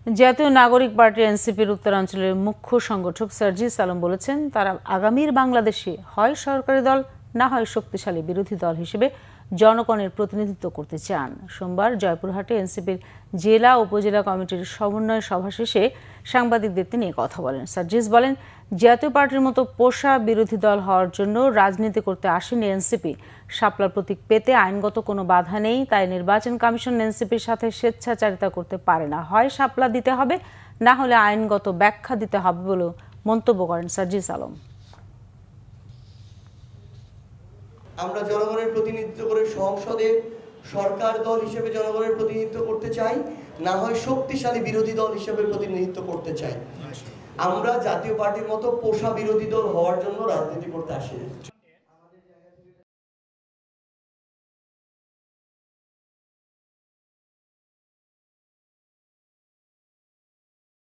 জাতীয় নাগরিক পার্টি এনসিপির উত্তরাঞ্চলের মুখ্য সংগঠক সার্জিস আলম বলেছেন, তারা আগামীর বাংলাদেশে হয় সরকারি দল না হয় শক্তিশালী বিরোধী দল হিসেবে জনগণের প্রতিনিধিত্ব করতে চান। সোমবার জয়পুরহাটে এনসিপির জেলা উপজেলা কমিটির সমন্বয় সভা শেষে সাংবাদিকদের তিনি কথা বলেন। সার্জিস বলেন, জাতীয় পার্টির মতো পোষা বিরোধী দল হওয়ার জন্য রাজনীতি করতে আসেনি এনসিপি। শাপলার প্রতীক পেতে আইনগত কোনো বাধা নেই, তাই নির্বাচন কমিশন এনসিপির সাথে স্বেচ্ছাচারিতা করতে পারে না। হয় শাপলা দিতে হবে, না হলে আইনগত ব্যাখ্যা দিতে হবে বলে মন্তব্য করেন সার্জিস আলম। আমরা জনগণের প্রতিনিধিত্ব করে সংসদে সরকার দল হিসেবে জনগণের প্রতিনিধিত্ব করতে চাই, না হয় শক্তিশালী বিরোধী দল হিসেবে প্রতিনিধিত্ব করতে চাই। আমরা জাতীয় পার্টির মতো পোষা বিরোধী দল হওয়ার জন্য রাজনীতি করতে আসি।